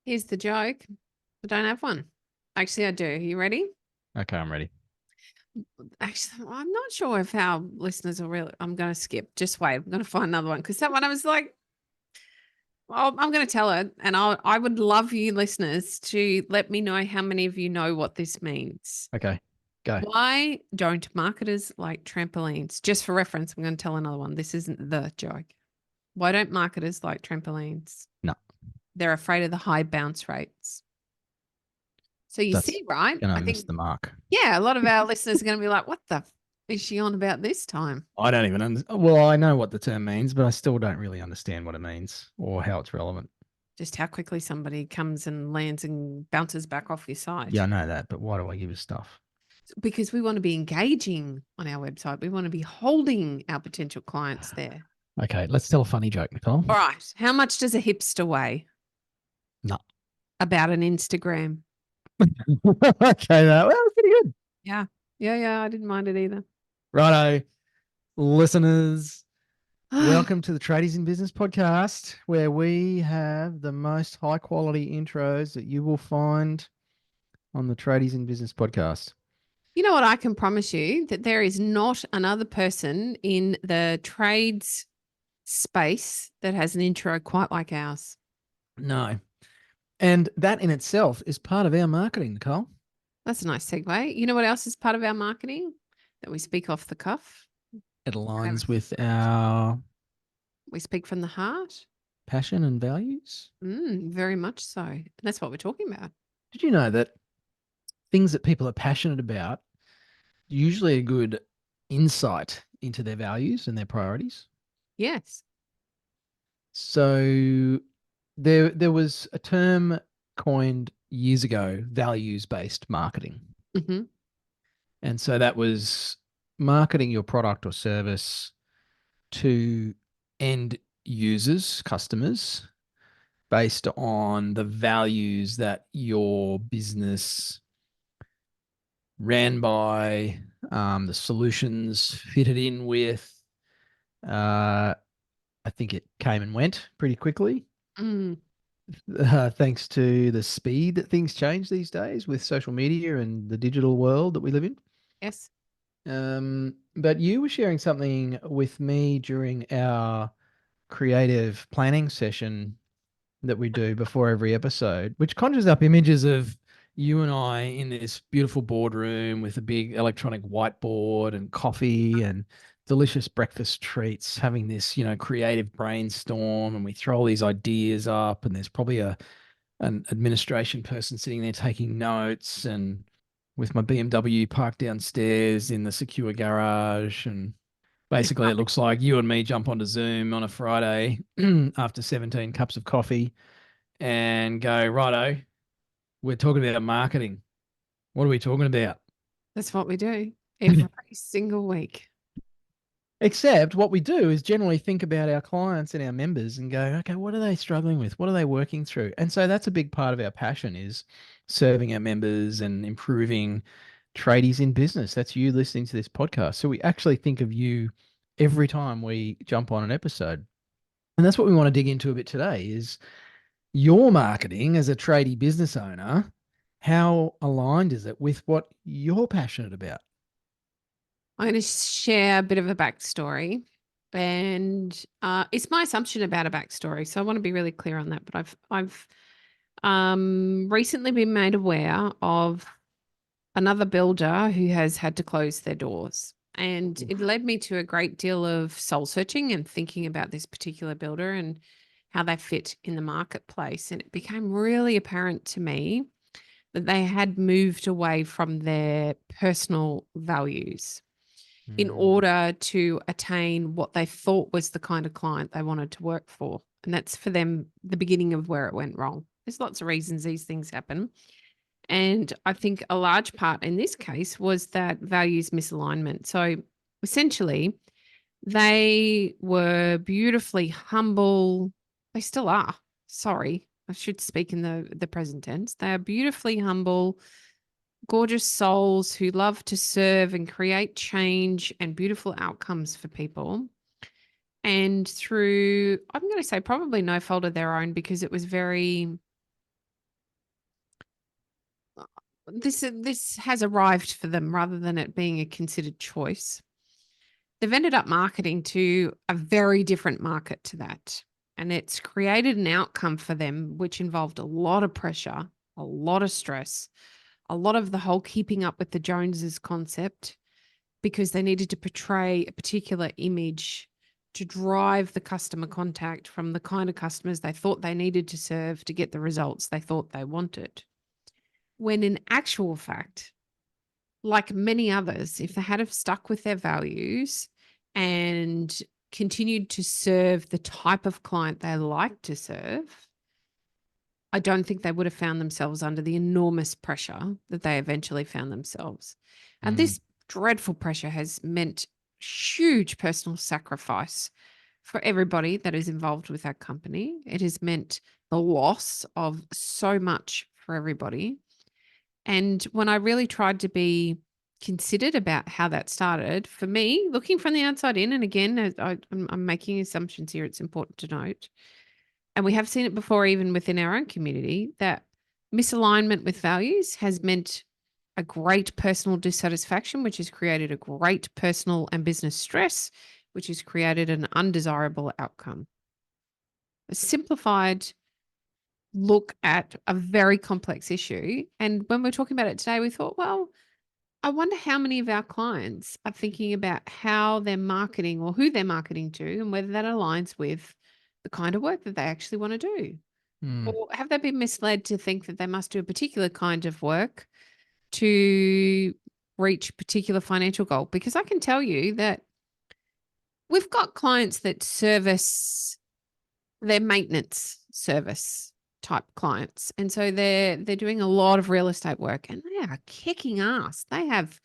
Here's the joke. I don't have one. Actually, I do. Are you ready? Okay, I'm ready. Actually, I'm not sure if our listeners are really. I'm going to skip. Just wait. I'm going to find another one because that one I was like, well, I'm going to tell it, and I would love you listeners to let me know how many of you know what this means. Okay, go. Why don't marketers like trampolines? Just for reference, I'm going to tell another one. This isn't the joke. Why don't marketers like trampolines? No, They're afraid of the high bounce rates. So you that's see, right? gonna I miss think, the mark. yeah, a lot of our listeners are going to be like, what the is she on about this time? I don't even understand. Well, I know what the term means, but I still don't really understand what it means or how it's relevant. Just how quickly somebody comes and lands and bounces back off your Yeah, site. I know that, but why do I give you stuff? Because we want to be engaging on our website. We want to be holding our potential clients there. Okay, let's tell a funny joke, Nicole. All right. How much does a hipster weigh? No. About an Instagram. Okay, that was pretty good. Yeah. Yeah. I didn't mind it either. Righto, listeners. Welcome to the Tradies in Business podcast, where we have the most high quality intros that you will find on the Tradies in Business podcast. You know what? I can promise you that there is not another person in the trades space that has an intro quite like ours. No. And that in itself is part of our marketing, Nicole. That's a nice segue. You know what else is part of our marketing that we speak off the cuff? It Have- aligns with our We speak from the heart. passion and values. Very much so. And that's what we're talking about. Did you know that things that people are passionate about usually a good insight into their values and their priorities? Yes. So there was a term coined years ago, values-based marketing. Hmm. And so that was marketing your product or service to end users, customers, based on the values that your business ran by, the solutions fitted in with. I think it came and went pretty quickly, Mm, thanks to the speed that things change these days with social media and the digital world that we live in. yes. But you were sharing something with me during our creative planning session that we do before every episode, which conjures up images of you and I in this beautiful boardroom with a big electronic whiteboard and coffee and delicious breakfast treats, having this, creative brainstorm, and we throw all these ideas up, and there's probably an administration person sitting there taking notes, and with my BMW parked downstairs in the secure garage. And basically it looks like you and me jump onto Zoom on a Friday after 17 cups of coffee and go, righto, we're talking about marketing. What are we talking about? That's what we do every single week. Except what we do is generally think about our clients and our members and go, okay, what are they struggling with? What are they working through? And so that's a big part of our passion, is serving our members and improving tradies in business. That's you listening to this podcast. So we actually think of you every time we jump on an episode. And that's what we want to dig into a bit today, is your marketing as a tradie business owner. How aligned is it with what you're passionate about? I'm going to share a bit of a backstory, and it's my assumption about a backstory. So I want to be really clear on that. But I've recently been made aware of another builder who has had to close their doors. And it led me to a great deal of soul searching and thinking about this particular builder and how they fit in the marketplace. And it became really apparent to me that they had moved away from their personal values in Mm. order to attain what they thought was the kind of client they wanted to work for. And that's for them the beginning of where it went wrong. There's lots of reasons these things happen. And I think a large part in this case was that values misalignment. So essentially, they were beautifully humble. They still are. Sorry, I should speak in the present tense. They are beautifully humble, gorgeous souls who love to serve and create change and beautiful outcomes for people. And through, I'm going to say probably no fault of their own, because it was very this has arrived for them rather than it being a considered choice. They've ended up marketing to a very different market to that. And it's created an outcome for them, which involved a lot of pressure, a lot of stress, a lot of the whole keeping up with the Joneses concept, because they needed to portray a particular image to drive the customer contact from the kind of customers they thought they needed to serve to get the results they thought they wanted. When in actual fact, like many others, if they had have stuck with their values and continued to serve the type of client they like to serve, I don't think they would have found themselves under the enormous pressure that they eventually found themselves. And Mm. this dreadful pressure has meant huge personal sacrifice for everybody that is involved with that company. It has meant the loss of so much for everybody. And when I really tried to be considered about how that started, for me, looking from the outside in, and again, I'm making assumptions here, it's important to note, and we have seen it before, even within our own community, that misalignment with values has meant a great personal dissatisfaction, which has created a great personal and business stress, which has created an undesirable outcome. A simplified look at a very complex issue. And when we're talking about it today, we thought, well, I wonder how many of our clients are thinking about how they're marketing or who they're marketing to and whether that aligns with the kind of work that they actually want to do. Mm. Or have they been misled to think that they must do a particular kind of work to reach a particular financial goal? Because I can tell you that we've got clients that service their maintenance service type clients. And so they're doing a lot of real estate work and they are kicking ass. They have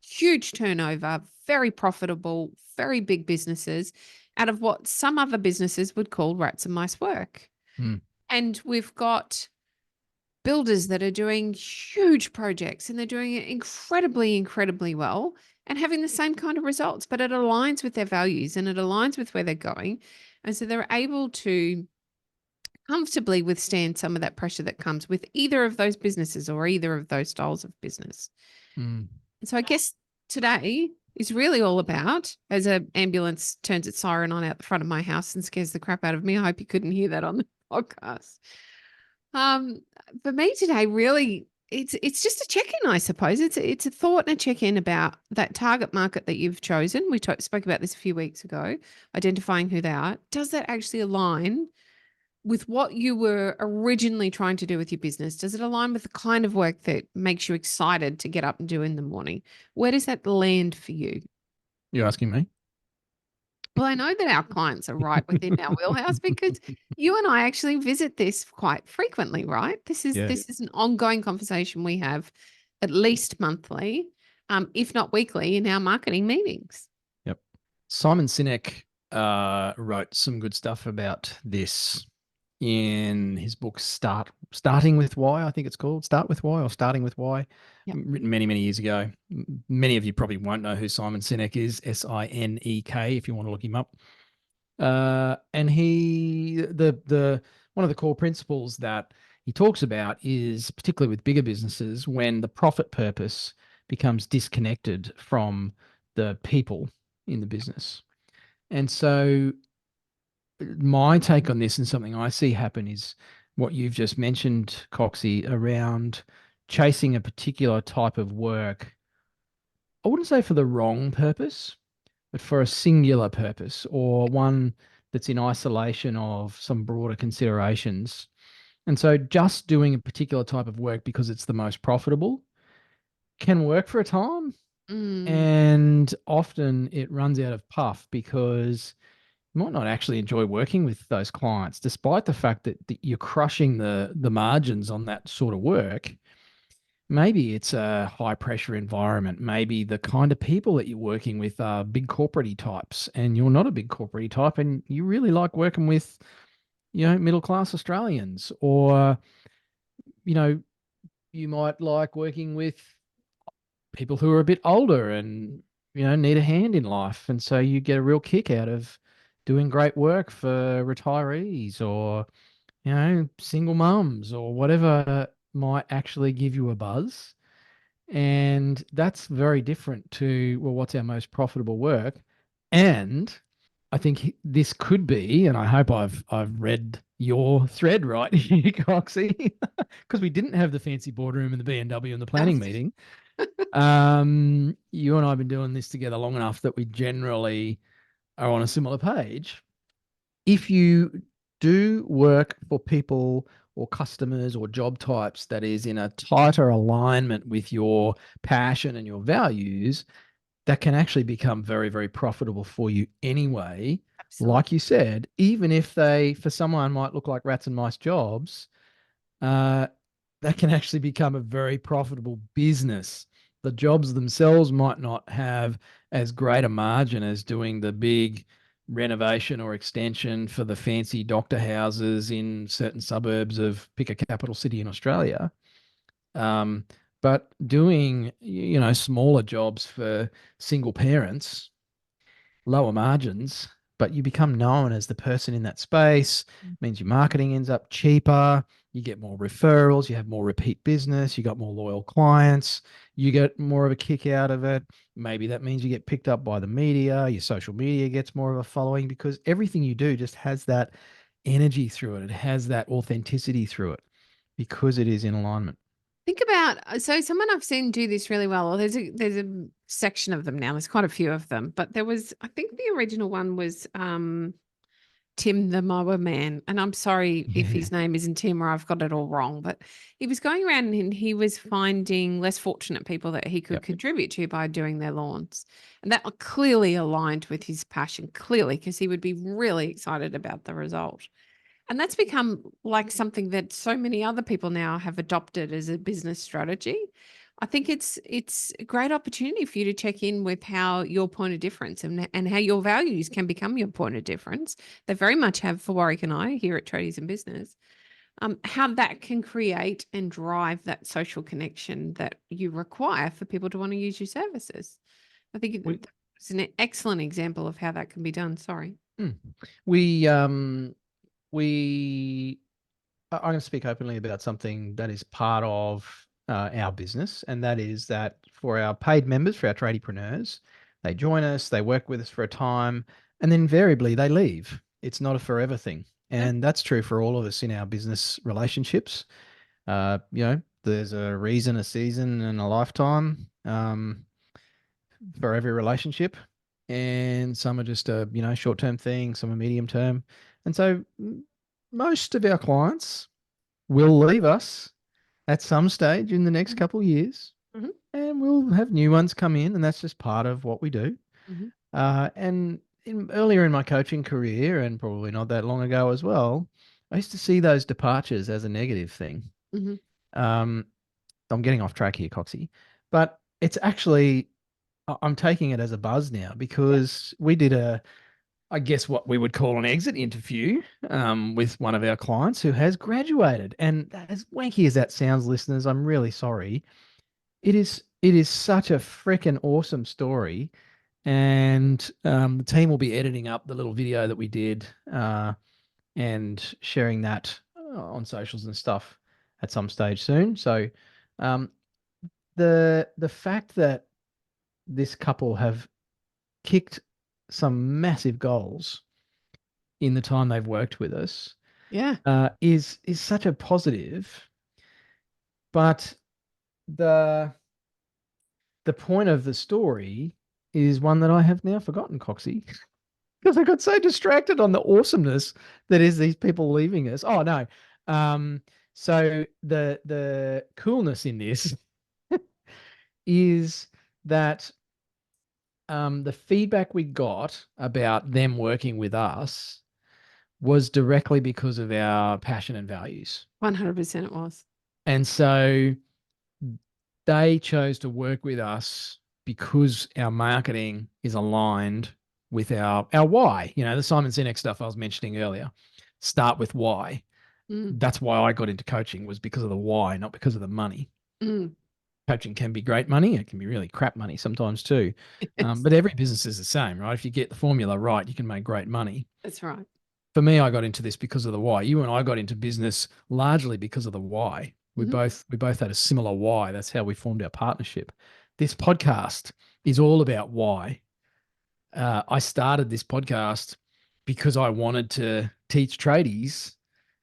huge turnover, very profitable, very big businesses out of what some other businesses would call rats and mice work. Mm. And we've got builders that are doing huge projects and they're doing it incredibly, incredibly well and having the same kind of results, but it aligns with their values and it aligns with where they're going. And so they're able to comfortably withstand some of that pressure that comes with either of those businesses or either of those styles of business. Mm. So I guess today is really all about, as an ambulance turns its siren on out the front of my house and scares the crap out of me. I hope you couldn't hear that on the podcast. Um, for me today, really, it's just a check-in, I suppose. It's a thought and a check-in about that target market that you've chosen. We spoke about this a few weeks ago, identifying who they are. Does that actually align with what you were originally trying to do with your business? Does it align with the kind of work that makes you excited to get up and do in the morning? Where does that land for you? You're asking me? Well, I know that our clients are right within our wheelhouse because you and I actually visit this quite frequently, right? This is Yeah. this is an ongoing conversation we have at least monthly, if not weekly, in our marketing meetings. Yep. Simon Sinek wrote some good stuff about this in his book Starting with Why, I think it's called. Start with Why or Starting with Why. Yep. Written many, many years ago. Many of you probably won't know who Simon Sinek is, Sinek, if you want to look him up. And the one of the core principles that he talks about is, particularly with bigger businesses, when the profit purpose becomes disconnected from the people in the business. And so my take on this, and something I see happen, is what you've just mentioned, Coxie, around chasing a particular type of work. I wouldn't say for the wrong purpose, but for a singular purpose, or one that's in isolation of some broader considerations. And so just doing a particular type of work because it's the most profitable can work for a time. Mm, And often it runs out of puff because you might not actually enjoy working with those clients, despite the fact that you're crushing the margins on that sort of work. Maybe it's a high pressure environment. Maybe the kind of people that you're working with are big corporate types and you're not a big corporate type and you really like working with, middle class Australians. Or, you know, you might like working with people who are a bit older and, need a hand in life. And so you get a real kick out of doing great work for retirees or, single mums or whatever might actually give you a buzz. And that's very different to, well, what's our most profitable work? And I think this could be, and I hope I've read your thread right here, Coxie, because we didn't have the fancy boardroom and the B&W and the Oh, planning meeting. You and I have been doing this together long enough that we generally are on a similar page. If you do work for people or customers or job types that is in a tighter alignment with your passion and your values, that can actually become very, very profitable for you anyway. absolutely. Like you said, even if they, for someone, might look like rats and mice jobs, uh, that can actually become a very profitable business. The jobs themselves might not have as great a margin as doing the big renovation or extension for the fancy doctor houses in certain suburbs of pick a capital city in Australia. Um, but doing, smaller jobs for single parents, lower margins, but you become known as the person in that space, means your marketing ends up cheaper, you get more referrals, you have more repeat business, you got more loyal clients, you get more of a kick out of it. Maybe that means you get picked up by the media, your social media gets more of a following because everything you do just has that energy through it. It has that authenticity through it because it is in alignment. Think about so someone I've seen do this really well. Or there's a section of them now. There's quite a few of them, but there was I think the original one was Tim the Mower Man. And I'm sorry if Yeah. his name isn't Tim or I've got it all wrong, but he was going around and he was finding less fortunate people that he could Yep. contribute to by doing their lawns. And that clearly aligned with his passion, clearly, because he would be really excited about the result. And that's become like something that so many other people now have adopted as a business strategy. I think it's a great opportunity for you to check in with how your point of difference and how your values can become your point of difference. They very much have for Warwick and I here at Tradies and Business. How that can create and drive that social connection that you require for people to want to use your services. I think We it's an excellent example of how that can be done. Sorry. mm. we I'm going to speak openly about something that is part of our business, and that is that for our paid members, for our tradiepreneurs, they join us, they work with us for a time, and then invariably they leave. It's not a forever thing. No? And that's true for all of us in our business relationships. There's a reason, a season, and a lifetime for every relationship. And some are just a, short-term thing, some are medium term. And so most of our clients will leave us at some stage in the next Mhm. couple of years, Mhm. and we'll have new ones come in, and that's just part of what we do. Mhm. Earlier in my coaching career, and probably not that long ago as well, I used to see those departures as a negative thing. Mhm. Um, I'm getting off track here, Coxie, but it's actually I'm taking it as a buzz now Yeah. because we did I guess what we would call an exit interview with one of our clients who has graduated. And as wanky as that sounds, listeners, I'm really sorry. It is such a freaking awesome story. And the team will be editing up the little video that we did and sharing that on socials and stuff at some stage soon. So um, the fact that this couple have kicked some massive goals in the time they've worked with us Yeah. is such a positive. But the the point of the story is one that I have now forgotten, Coxie, because I got so distracted on the awesomeness that is these people leaving us. Oh no. Um, so the coolness in this is that the feedback we got about them working with us was directly because of our passion and values. 100% it was. And so they chose to work with us because our marketing is aligned with our why. The Simon Sinek stuff I was mentioning earlier. Start with why. Mm. That's why I got into coaching was because of the why, not because of the money. Mm. Coaching can be great money. It can be really crap money sometimes too. Yes, But every business is the same, right? If you get the formula right, you can make great money. that's right. For me, I got into this because of the why. You and I got into business largely because of the why. Mhm. We both had a similar why. That's how we formed our partnership. This podcast is all about why. I started this podcast because I wanted to teach tradies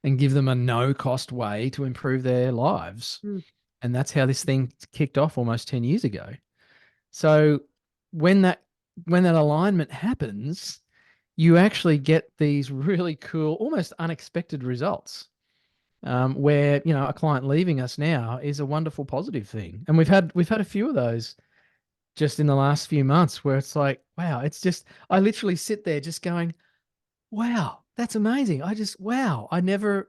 and give them a no cost way to improve their lives. Mm. And that's how this thing kicked off almost 10 years ago. So when that when that alignment happens, you actually get these really cool, almost unexpected results. Where a client leaving us now is a wonderful positive thing, and we've had a few of those just in the last few months where it's like, wow, it's just I literally sit there just going, wow, that's amazing. Wow, I never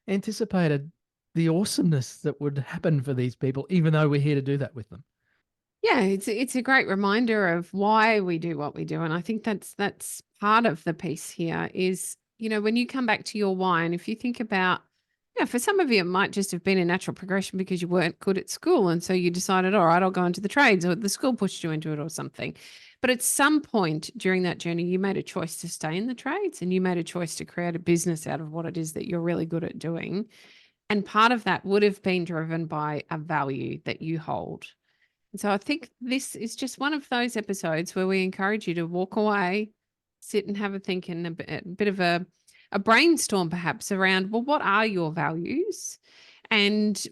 anticipated the awesomeness that would happen for these people, even though we're here to do that with them. Yeah, it's a great reminder of why we do what we do, and I think that's part of the piece here is, when you come back to your why, and if you think about, for some of you, it might just have been a natural progression because you weren't good at school, and so you decided, all right, I'll go into the trades, or the school pushed you into it, or something. But at some point during that journey, you made a choice to stay in the trades, and you made a choice to create a business out of what it is that you're really good at doing. And part of that would have been driven by a value that you hold. And so I think this is just one of those episodes where we encourage you to walk away, sit and have a think, and a bit of a brainstorm perhaps around, well, what are your values? And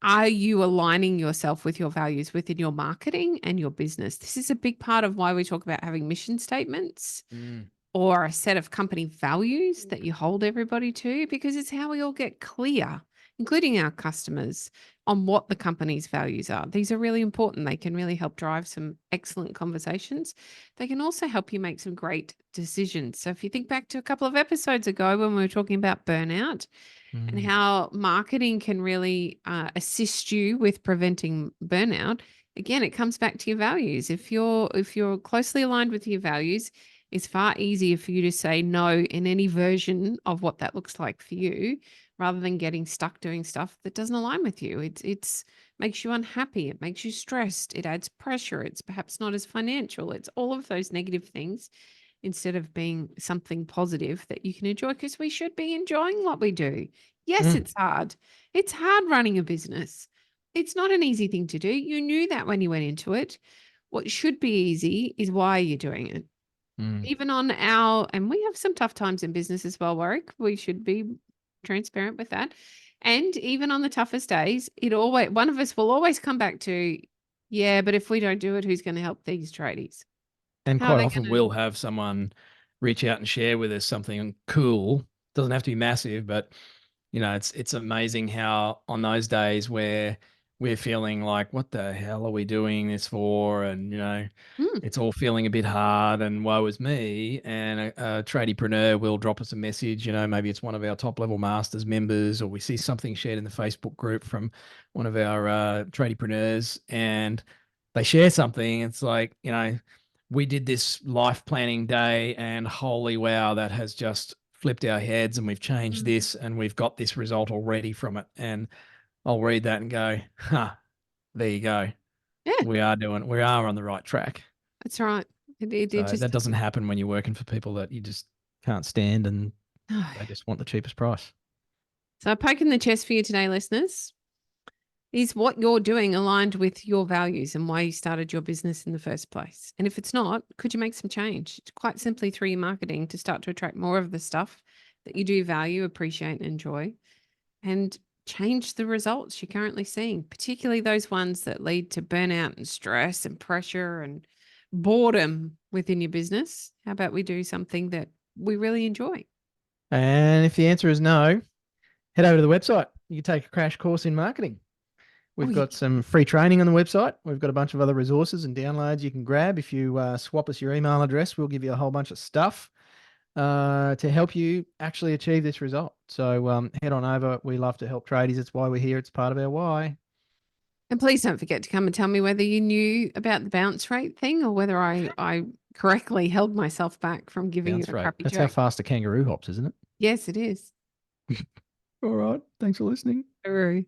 are you aligning yourself with your values within your marketing and your business? This is a big part of why we talk about having mission statements Mm. or a set of company values that you hold everybody to, because it's how we all get clear, including our customers, on what the company's values are. These are really important. They can really help drive some excellent conversations. They can also help you make some great decisions. So if you think back to a couple of episodes ago when we were talking about burnout, and Mm. how marketing can really assist you with preventing burnout. Again, it comes back to your values. If you're closely aligned with your values, it's far easier for you to say no in any version of what that looks like for you, rather than getting stuck doing stuff that doesn't align with you. It's makes you unhappy. It makes you stressed. It adds pressure. It's perhaps not as financial. It's all of those negative things, instead of being something positive that you can enjoy, because we should be enjoying what we do. Yes, Mm. it's hard. It's hard running a business. It's not an easy thing to do. You knew that when you went into it. What should be easy is why you're doing it. Mm. Even and we have some tough times in business as well, Warwick. We should be transparent with that. And even on the toughest days, one of us will always come back to, yeah, but if we don't do it, who's going to help these tradies? And How are quite they often going to? we'll have someone reach out and share with us something cool. Doesn't have to be massive, but it's amazing how on those days where we're feeling like, what the hell are we doing this for? And Mm, it's all feeling a bit hard and woe is me. And a tradiepreneur will drop us a message. Maybe it's one of our top level masters members, or we see something shared in the Facebook group from one of our tradiepreneurs, and they share something. It's like, we did this life planning day, and holy wow, that has just flipped our heads, and we've changed mm. this, and we've got this result already from it. And I'll read that and go, huh, there you go. Yeah, We are on the right track. that's right. It So just that doesn't doesn't. happen when you're working for people that you just can't stand, and No. they just want the cheapest price. So, poking the chest for you today, listeners, is what you're doing aligned with your values and why you started your business in the first place? And if it's not, could you make some change? Quite simply through your marketing to start to attract more of the stuff that you do value, appreciate, and enjoy, and change the results you're currently seeing, particularly those ones that lead to burnout and stress and pressure and boredom within your business. How about we do something that we really enjoy? And if the answer is no, head over to the website. You can take a crash course in marketing. Oh, We've yeah. got some free training on the website. We've got a bunch of other resources and downloads you can grab. If you swap us your email address, we'll give you a whole bunch of stuff to help you actually achieve this result. So head on over. We love to help tradies. It's why we're here. It's part of our why. And please don't forget to come and tell me whether you knew about the bounce rate thing, or whether I correctly held myself back from giving you Bounce a rate. crappy That's how joke. fast a kangaroo hops, isn't it? Yes, it is. All right. Thanks for listening. True.